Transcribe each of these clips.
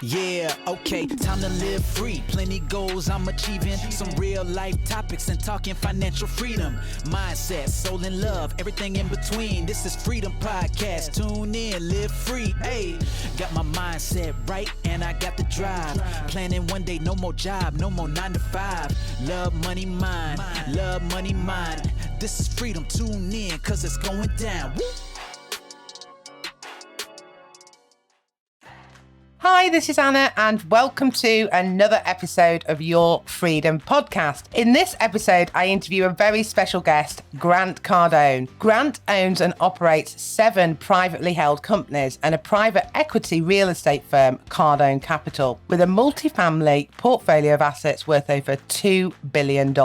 Yeah, okay, time to live free. Plenty goals I'm achieving. Some real life topics and talking financial freedom. Mindset, soul and love, everything in between. This is Freedom Podcast. Tune in, live free. Hey, got my mindset right and I got the drive. Planning one day, no more job, no more 9 to 5. Love, money, mind. Love, money, mind. This is Freedom. Tune in, cause it's going down. Woo! Hi, this is Anna, and welcome to another episode of Your Freedom Podcast. In this episode, I interview a very special guest, Grant Cardone. Grant owns and operates 7 privately held companies and a private equity real estate firm, Cardone Capital, with a multifamily portfolio of assets worth over $2 billion.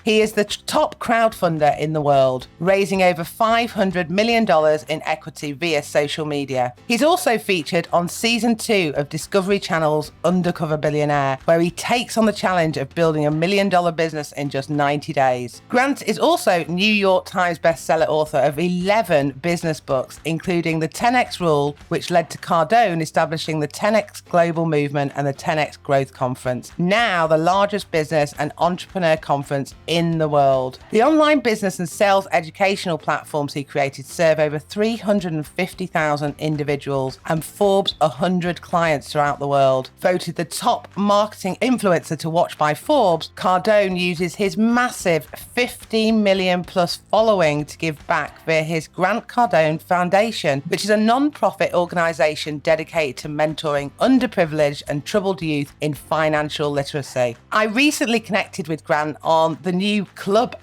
He is the top crowdfunder in the world, raising over $500 million in equity via social media. He's also featured on season 2 of Discovery Channel's Undercover Billionaire, where he takes on the challenge of building $1 million business in just 90 days. Grant is also New York Times bestseller author of 11 business books, including The 10X Rule, which led to Cardone establishing the 10X Global Movement and the 10X Growth Conference, now the largest business and entrepreneur conference in the world. The online business and sales educational platforms he created serve over 350,000 individuals and Forbes 100 clients throughout the world. Voted the top marketing influencer to watch by Forbes, Cardone uses his massive 15 million plus following to give back via his Grant Cardone Foundation, which is a non-profit organization dedicated to mentoring underprivileged and troubled youth in financial literacy. I recently connected with Grant on the new Clubhouse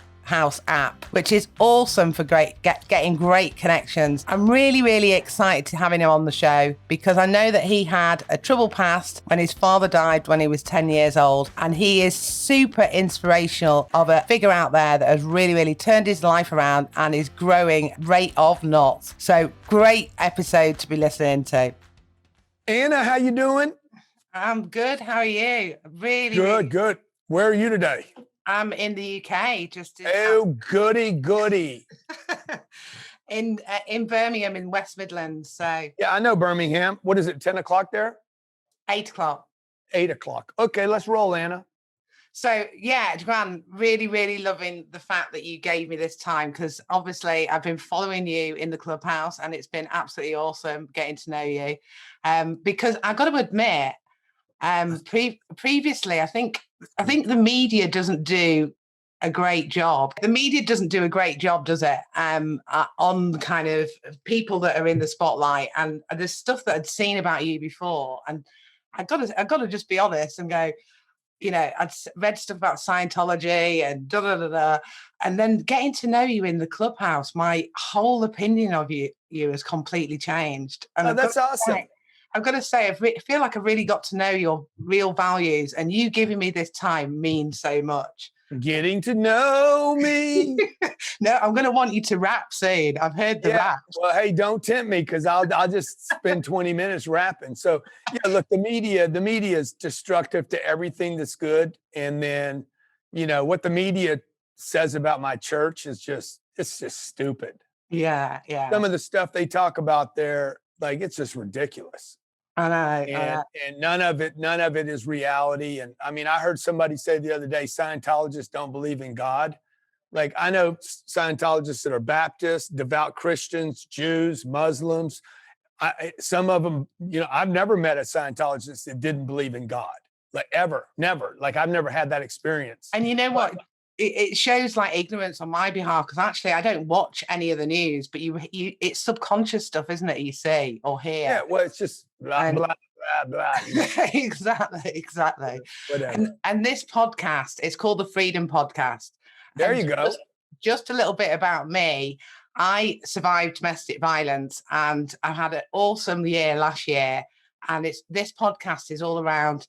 app, which is awesome for getting great connections. I'm really excited to having him on the show because I know that he had a troubled past when his father died when he was 10 years old, and he is super inspirational of a figure out there that has really turned his life around and is growing rate of knots. So great episode to be listening to. Anna, how you doing? I'm good. How are you? Really Good. Where are you today? I'm in the UK. Goody. in Birmingham in West Midlands. So Yeah, I know Birmingham. What is it, 10 o'clock there? 8 o'clock. 8 o'clock. Okay, let's roll, Anna. So yeah, Grant, really loving the fact that you gave me this time, because obviously I've been following you in the Clubhouse and it's been absolutely awesome getting to know you. Because I got to admit, previously, I think the media doesn't do a great job. The media doesn't do a great job, does it? On the kind of people that are in the spotlight, and there's stuff that I'd seen about you before, and I got to just be honest and go, you know, I'd read stuff about Scientology and and then getting to know you in the Clubhouse, my whole opinion of you has completely changed. And that's awesome. I've got to say, I feel like I really got to know your real values, and you giving me this time means so much. Getting to know me. No, I'm going to want you to rap soon. I've heard the rap. Well, hey, don't tempt me, because I'll just spend 20 minutes rapping. So yeah, look, the media is destructive to everything that's good. And then, you know, what the media says about my church is it's just stupid. Yeah. Some of the stuff they talk about there, like, it's just ridiculous. I know. And none of it is reality. And I mean, I heard somebody say the other day, Scientologists don't believe in God. Like, I know Scientologists that are Baptists, devout Christians, Jews, Muslims. Some of them, you know, I've never met a Scientologist that didn't believe in God, like, ever, never. Like, I've never had that experience. And you know what? It shows like ignorance on my behalf, because actually I don't watch any of the news, but it's subconscious stuff, isn't it? You see or hear. Yeah, well, it's just blah, blah. Exactly. Whatever. And this podcast is called the Freedom Podcast. There you go. Just a little bit about me. I survived domestic violence, and I had an awesome year last year. And this podcast is all around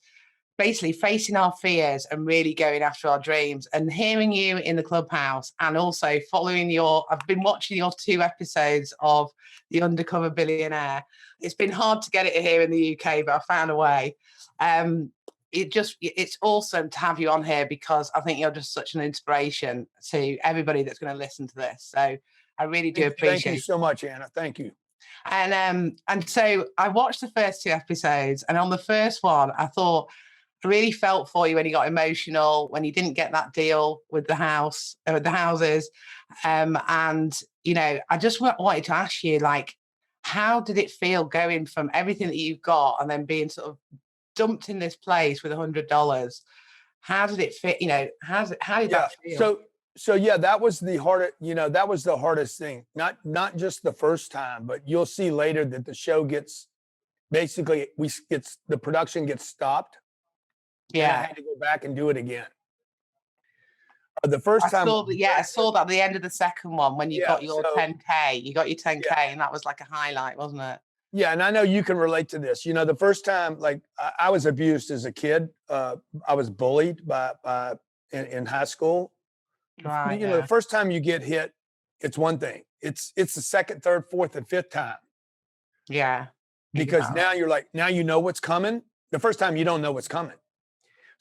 basically facing our fears and really going after our dreams. And hearing you in the Clubhouse, and also following I've been watching your 2 episodes of the Undercover Billionaire. It's been hard to get it here in the UK, but I found a way. It's awesome to have you on here, because I think you're just such an inspiration to everybody that's going to listen to this. So I really do appreciate it. Thank you so much, Anna. Thank you. And so I watched the first 2 episodes, and on the first one, I thought I really felt for you when you got emotional, when you didn't get that deal with the houses. And, you know, I just wanted to ask you, like, how did it feel going from everything that you've got and then being sort of dumped in this place with $100? How did it fit? You know, how did that feel? So yeah, that was the hardest, you know, that was the hardest thing. Not just the first time, but you'll see later that the show gets basically the production gets stopped. And I Yeah. had to go back and do it again. The first time. I saw that at the end of the second one when you got your 10K. You got your 10K, and that was like a highlight, wasn't it? Yeah, and I know you can relate to this. You know, the first time, like I was abused as a kid. I was bullied in high school. Right. You know, the first time you get hit, it's one thing. It's the second, third, fourth, and fifth time. Yeah. Because now you're like, now you know what's coming. The first time you don't know what's coming.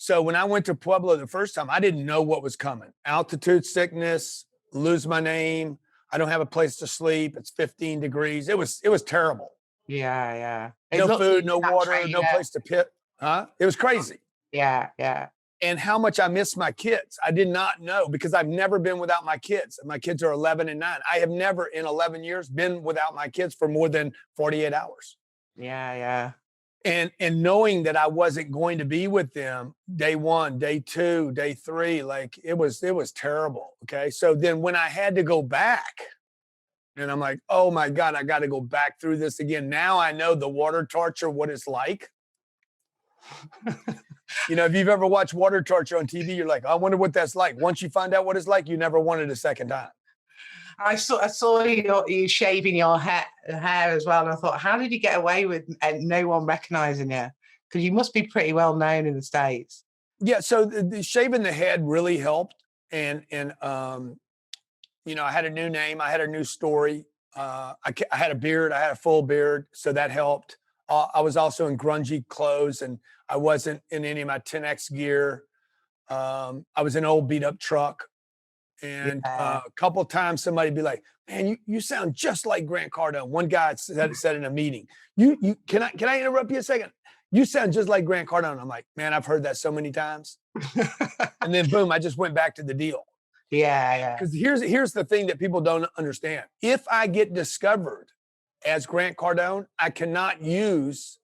So when I went to Pueblo the first time, I didn't know what was coming. Altitude sickness, lose my name. I don't have a place to sleep. It's 15 degrees. It was terrible. Yeah. No food, no water, no place to pit. It was crazy. Yeah. And how much I miss my kids. I did not know because I've never been without my kids. My kids are 11 and 9. I have never in 11 years been without my kids for more than 48 hours. Yeah. And knowing that I wasn't going to be with them day 1, day 2, day 3, like it was terrible. Okay. So then when I had to go back, and I'm like, oh my God, I got to go back through this again. Now I know the water torture, what it's like. You know, if you've ever watched water torture on TV, you're like, I wonder what that's like. Once you find out what it's like, you never want it a second time. I saw you shaving your hair as well, and I thought, how did you get away with no one recognizing you? Because you must be pretty well known in the States. Yeah, so the shaving the head really helped, and you know, I had a new name, I had a new story. I had a beard, I had a full beard, so that helped. I was also in grungy clothes, and I wasn't in any of my 10X gear. I was in an old beat up truck. And a couple of times somebody be like, man, you sound just like Grant Cardone. One guy said in a meeting, can I interrupt you a second? You sound just like Grant Cardone. I'm like, man, I've heard that so many times. And then boom, I just went back to the deal. Yeah. Because here's the thing that people don't understand. If I get discovered as Grant Cardone, I cannot use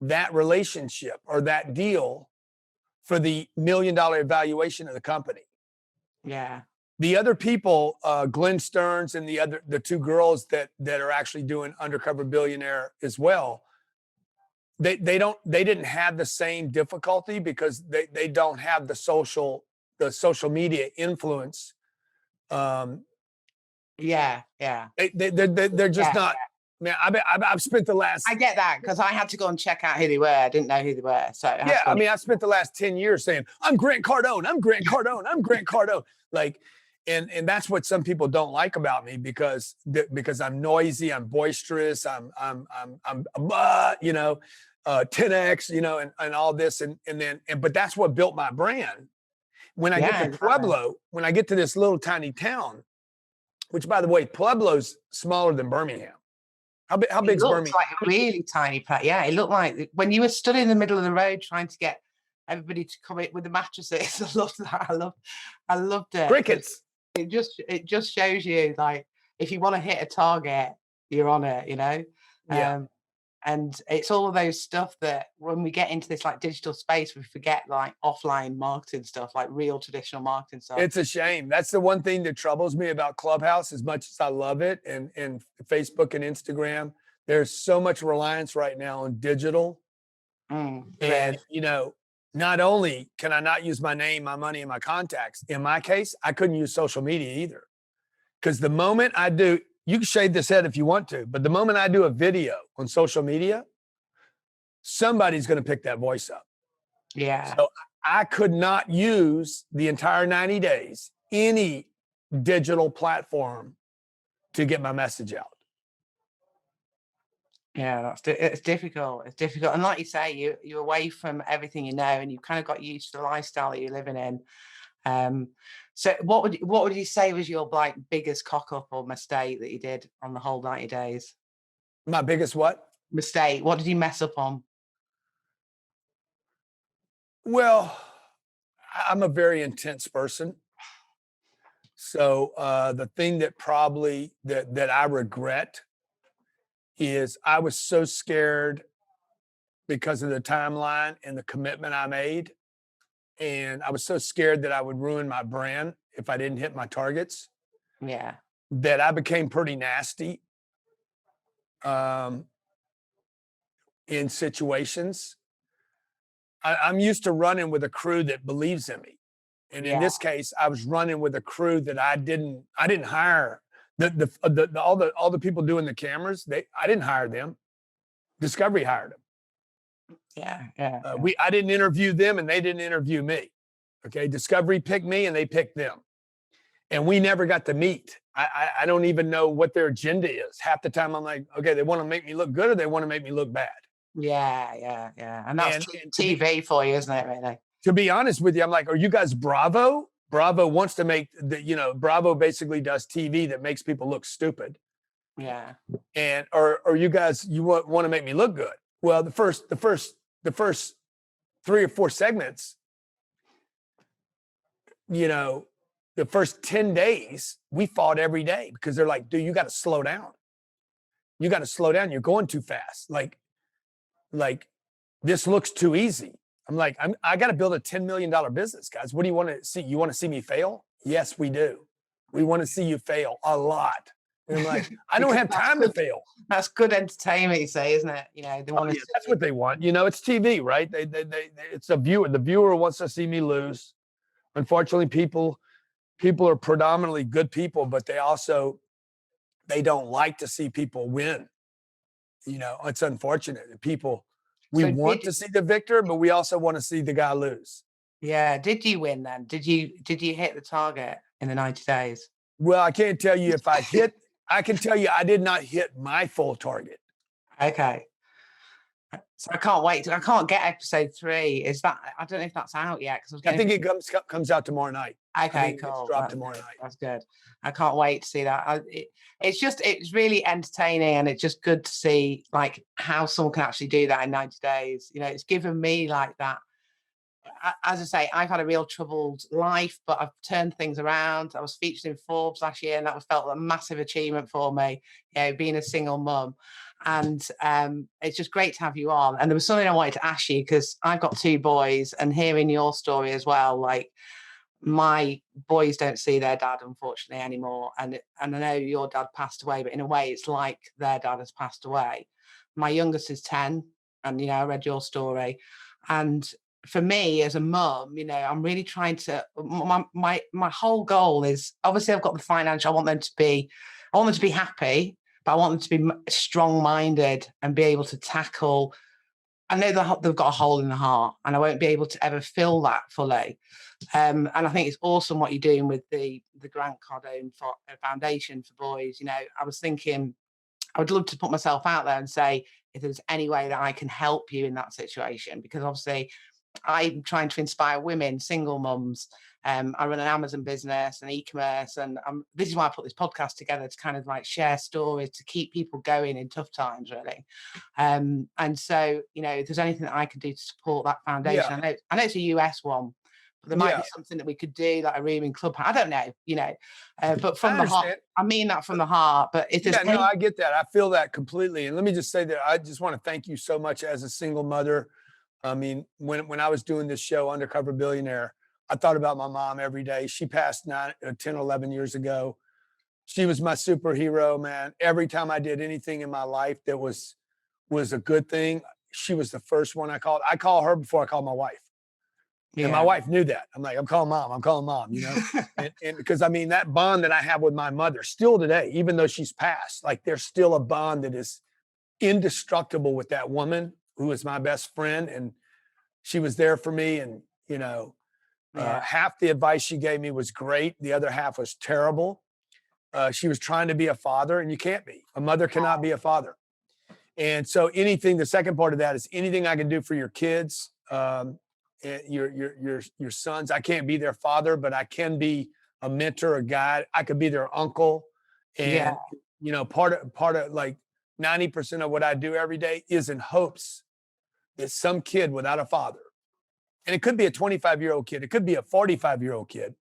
that relationship or that deal for the $1 million evaluation of the company. Yeah. The other people, Glenn Stearns and the 2 girls that are actually doing Undercover Billionaire as well, they didn't have the same difficulty because they don't have the social media influence. Yeah. They're just not. Man, I've spent the last. I get that because I had to go and check out who they were. I didn't know who they were. So I spent the last 10 years saying, I'm Grant Cardone, I'm Grant Cardone, I'm Grant Cardone. Like, and that's what some people don't like about me because I'm noisy, I'm boisterous, I'm you know, 10X, you know, and all this, but that's what built my brand. When I get to Pueblo, when I get to this little tiny town, which by the way, Pueblo's smaller than Birmingham. How big is Birmingham? Like a really tiny place. Yeah, it looked like when you were stood in the middle of the road trying to get everybody to come in with the mattresses. I loved that. I loved it. Crickets. It just shows you, like, if you want to hit a target, you're on it, you know? Yeah. And it's all of those stuff that when we get into this like digital space, we forget like offline marketing stuff, like real traditional marketing stuff. It's a shame. That's the one thing that troubles me about Clubhouse, as much as I love it, and Facebook and Instagram. There's so much reliance right now on digital. And, you know, not only can I not use my name, my money, and my contacts, in my case, I couldn't use social media either. Because the moment I do, you can shave this head if you want to, but the moment I do a video on social media, somebody's going to pick that voice up. Yeah. So I could not use the entire 90 days, any digital platform to get my message out. Yeah, it's difficult. It's difficult. And like you say, you're away from everything you know, and you've kind of got used to the lifestyle that you're living in. So what would you say was your like biggest cock up or mistake that you did on the whole 90 days? My biggest what? Mistake. What did you mess up on? Well, I'm a very intense person. So the thing that probably that I regret is I was so scared because of the timeline and the commitment I made. And I was so scared that I would ruin my brand if I didn't hit my targets, Yeah. that I became pretty nasty in situations. I'm used to running with a crew that believes in me. And in Yeah. this case, I was running with a crew that I didn't hire. All the people doing the cameras, I didn't hire them. Discovery hired them. Yeah. I didn't interview them and they didn't interview me. Okay. Discovery picked me and they picked them. And we never got to meet. I don't even know what their agenda is. Half the time I'm like, okay, they want to make me look good or they want to make me look bad. Yeah. And that's TV for you, isn't it, really? To be honest with you, I'm like, are you guys Bravo? Bravo wants to make Bravo basically does TV that makes people look stupid. Yeah. And or you guys, you want to make me look good. Well, the first 3 or 4 segments, the first 10 days, we fought every day because they're like, dude, you got to slow down. You got to slow down. You're going too fast. Like this looks too easy. I'm like, I got to build a $10 million business, guys. What do you want to see? You want to see me fail? Yes, we do. We want to see you fail a lot. And I'm like, I don't have time to fail. That's good entertainment, you say, isn't it? They want to that's what they want. It's TV, right? It's a viewer. The viewer wants to see me lose. Unfortunately, people are predominantly good people, but they don't like to see people win. It's unfortunate. We want to see the victor, but we also want to see the guy lose. Yeah. Did you win then? Did you hit the target in the 90 days? Well, I can't tell you if I hit. I can tell you I did not hit my full target. Okay. So I can't wait. I can't get episode 3. Is that? I don't know if that's out yet. I think it comes out tomorrow night. Okay, cool. It's dropped tomorrow night. That's good. I can't wait to see that. It's really entertaining, and it's just good to see like how someone can actually do that in 90 days. It's given me like that. As I say, I've had a real troubled life, but I've turned things around. I was featured in Forbes last year, and that felt a massive achievement for me, being a single mum. And it's just great to have you on. And there was something I wanted to ask you, because I've got 2 boys, and hearing your story as well, like my boys don't see their dad, unfortunately, anymore. And I know your dad passed away, but in a way, it's like their dad has passed away. My youngest is 10, and, I read your story. And for me as a mum, I'm really trying to, my whole goal is, obviously I've got the financial, I want them to be happy, but I want them to be strong-minded and be able to tackle. I know they've got a hole in the heart, and I won't be able to ever fill that fully. And I think it's awesome what you're doing with the Grant Cardone Foundation for boys. I was thinking, I would love to put myself out there and say, if there's any way that I can help you in that situation, because obviously I'm trying to inspire women, single mums. I run an Amazon business and e-commerce, and this is why I put this podcast together, to kind of like share stories, to keep people going in tough times, really. And so, if there's anything that I can do to support that foundation, I know it's a US one, but there might be something that we could do, like a room in Clubhouse. I don't know, but from the heart, I mean that from the heart. But if there's I get that. I feel that completely. And let me just say that I just want to thank you so much as a single mother. I mean, when I was doing this show, Undercover Billionaire, I thought about my mom every day. She passed 10, 11 years ago. She was my superhero, man. Every time I did anything in my life that was a good thing, she was the first one I called. I call her before I call my wife. Yeah. And my wife knew that. I'm like, I'm calling mom, and because that bond that I have with my mother still today, even though she's passed, like there's still a bond that is indestructible with that woman who was my best friend. And she was there for me. And, half the advice she gave me was great. The other half was terrible. She was trying to be a father, and you can't be. A mother cannot be a father. And so the second part of that is anything I can do for your kids, your sons. I can't be their father, but I can be a mentor, a guide. I could be their uncle. And, part of like 90% of what I do every day is in hopes that some kid without a father, and it could be a 25-year-old kid, it could be a 45-year-old kid,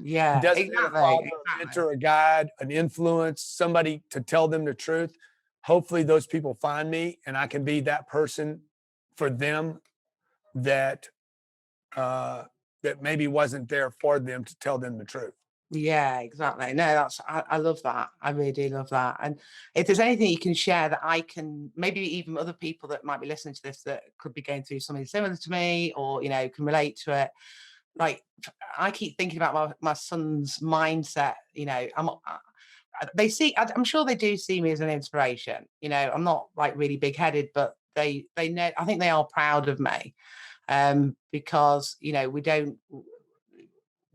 Yeah, doesn't have a father, a exactly. mentor, a guide, an influence, somebody to tell them the truth. Hopefully those people find me and I can be that person for them that that maybe wasn't there for them to tell them the truth. Yeah, exactly. No, I love that. I really do love that. And if there's anything you can share that I can, maybe even other people that might be listening to this that could be going through something similar to me, or can relate to it. Like, I keep thinking about my son's mindset. I'm sure they do see me as an inspiration. I'm not like really big headed, but they know. I think they are proud of me, because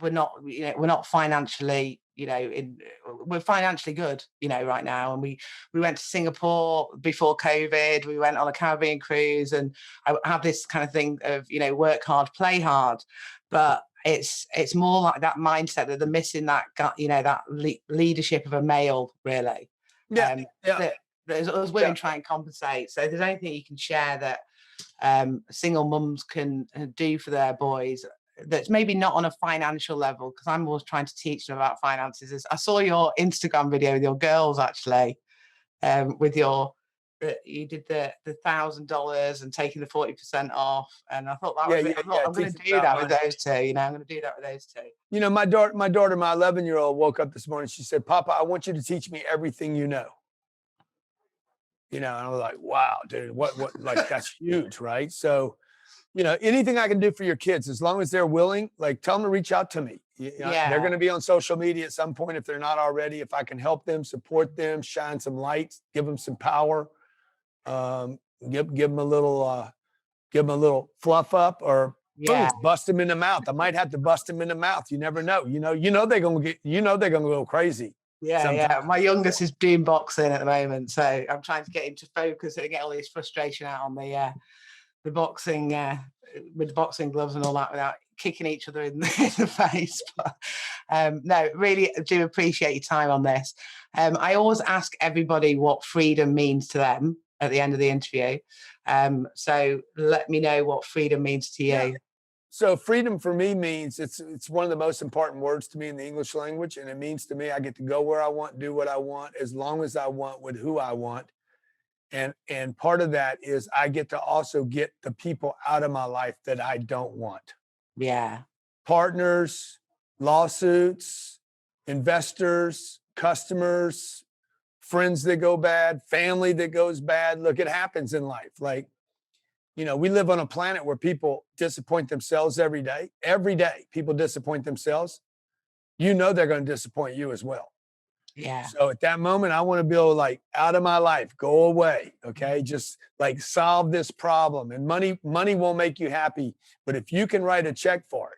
we're not financially, we're financially good, right now. And we went to Singapore before COVID. We went on a Caribbean cruise, and I have this kind of thing of, work hard, play hard. But it's more like that mindset that they're missing, that that leadership of a male, really. Yeah, yeah, That as women try and compensate. So if there's anything you can share that single mums can do for their boys, that's maybe not on a financial level, because I'm always trying to teach them about finances. I saw your Instagram video with your girls, actually, with you did the $1,000 and taking the 40% off, and I thought that was it. I thought, I'm going to do that with those two. I'm going to do that with those two. My daughter, my 11-year-old woke up this morning. She said, "Papa, I want you to teach me everything you know." And I was like, "Wow, dude, what, like, that's huge, right?" So, anything I can do for your kids, as long as they're willing, like, tell them to reach out to me. They're going to be on social media at some point if they're not already. If I can help them, support them, shine some light, give them some power, give them a little fluff up, or bust them in the mouth. I might have to bust them in the mouth. You never know. They're gonna go crazy. Yeah. My youngest is doing boxing at the moment, so I'm trying to get him to focus and get all his frustration out on the boxing, with the boxing gloves and all that, without kicking each other in the face. But no, really do appreciate your time on this. I always ask everybody what freedom means to them at the end of the interview. So let me know what freedom means to you. Yeah. So freedom for me means it's one of the most important words to me in the English language. And it means to me, I get to go where I want, do what I want, as long as I want, with who I want. And part of that is I get to also get the people out of my life that I don't want. Yeah. Partners, lawsuits, investors, customers, friends that go bad, family that goes bad. Look, it happens in life. Like, we live on a planet where people disappoint themselves every day. Every day, people disappoint themselves. They're going to disappoint you as well. Yeah. So at that moment, I want to be able to, like, out of my life, go away. Okay. Just like solve this problem. And money won't make you happy. But if you can write a check for it,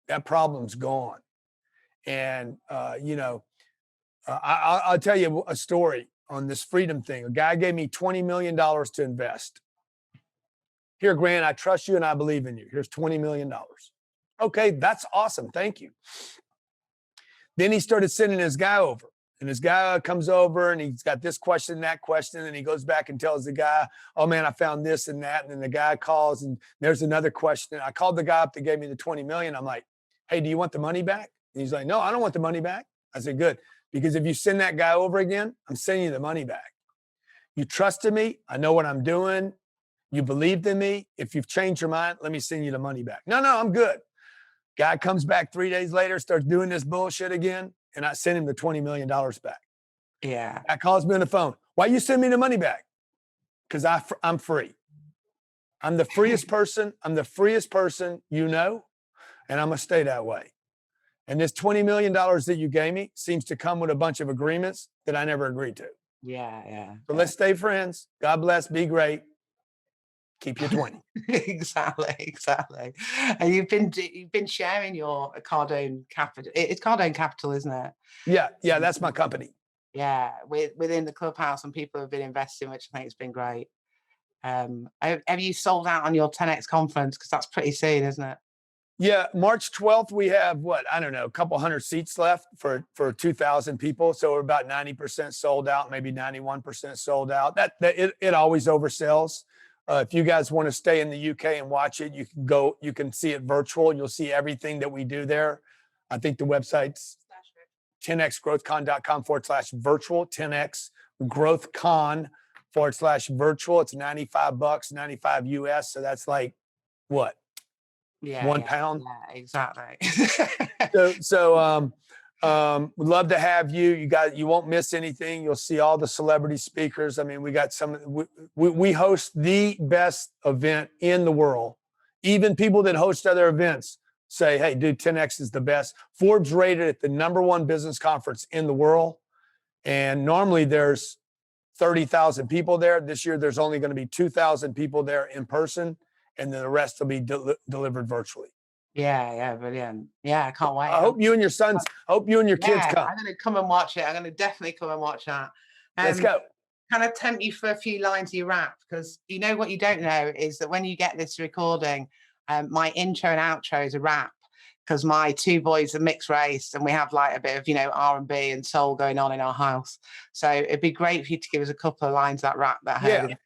that problem's gone. And, I'll tell you a story on this freedom thing. A guy gave me $20 million to invest. Here, Grant, I trust you and I believe in you. Here's $20 million. Okay, that's awesome. Thank you. Then he started sending his guy over. And his guy comes over and he's got this question, that question. And he goes back and tells the guy, "Oh man, I found this and that." And then the guy calls and there's another question. I called the guy up that gave me the 20 million. I'm like, "Hey, do you want the money back?" And he's like, "No, I don't want the money back." I said, "Good. Because if you send that guy over again, I'm sending you the money back. You trusted me. I know what I'm doing. You believed in me. If you've changed your mind, let me send you the money back." "No, I'm good." Guy comes back 3 days later, starts doing this bullshit again, and I sent him the $20 million back. Yeah. Guy calls me on the phone. "Why you send me the money back?" "Because I'm free. I'm the freest person. And I'm going to stay that way. And this $20 million that you gave me seems to come with a bunch of agreements that I never agreed to. Yeah. So let's stay friends. God bless. Be great. Keep your 20. Exactly. And you've been sharing your Cardone Capital. It's Cardone Capital, isn't it? Yeah. That's my company. Yeah, within the clubhouse, and people have been investing, which I think has been great. Have you sold out on your 10X conference? Because that's pretty soon, isn't it? Yeah, March 12th, we have a couple hundred seats left for 2,000 people. So we're about 90% sold out, maybe 91% sold out. It always oversells. If you guys want to stay in the UK and watch it, you can see it virtual. You'll see everything that we do there. I think the website's 10xgrowthcon.com/virtual, 10xgrowthcon/virtual. It's $95, 95 US. So that's like what? Yeah, £1. Yeah, exactly. So we'd love to have you. You won't miss anything. You'll see all the celebrity speakers. I mean, we got we host the best event in the world. Even people that host other events say, hey, dude, 10X is the best. Forbes rated it the #1 business conference in the world. And normally there's 30,000 people there. This year, there's only going to be 2,000 people there in person. And then the rest will be delivered virtually. Yeah, brilliant. Yeah, I can't wait. I hope you and your kids come. I'm going to come and watch it. I'm going to definitely come and watch that. Let's go. Can I tempt you for a few lines of your rap? Because you know what you don't know is that when you get this recording, my intro and outro is a rap. Because my two boys are mixed race and we have like a bit of, R&B and soul going on in our house. So it'd be great for you to give us a couple of lines of that rap that I heard.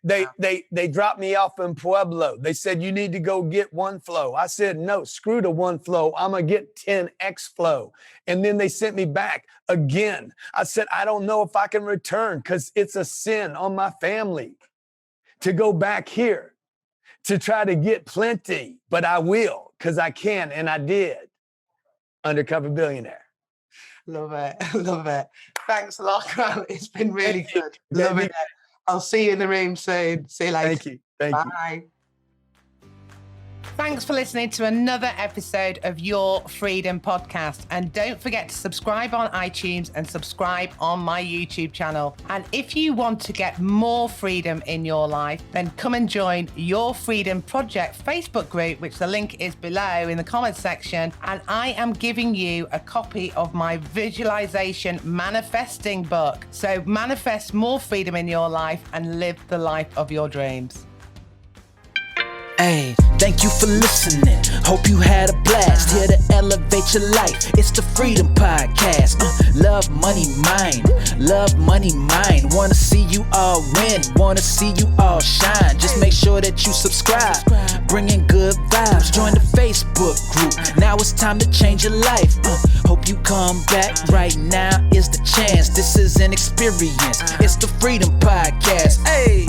They dropped me off in Pueblo. They said, you need to go get one flow. I said, no, screw the one flow. I'm going to get 10X flow. And then they sent me back again. I said, I don't know if I can return because it's a sin on my family to go back here to try to get plenty, but I will because I can and I did. Undercover Billionaire. Love it. Thanks a lot, Grant. It's been really good. Love it. I'll see you in the room soon. See you later. Thank you. Bye. Thanks for listening to another episode of Your Freedom Podcast. And don't forget to subscribe on iTunes and subscribe on my YouTube channel. And if you want to get more freedom in your life, then come and join Your Freedom Project Facebook group, which the link is below in the comments section. And I am giving you a copy of my visualization manifesting book. So manifest more freedom in your life and live the life of your dreams. Hey, thank you for listening. Hope you had a blast. Here to elevate your life. It's the Freedom Podcast. Love, money, mine. Love, money, mine. Wanna see you all win. Wanna see you all shine. Just make sure that you subscribe. Bringing good vibes. Join the Facebook group. Now it's time to change your life. Hope you come back. Right now is the chance. This is an experience. It's the Freedom Podcast. Hey.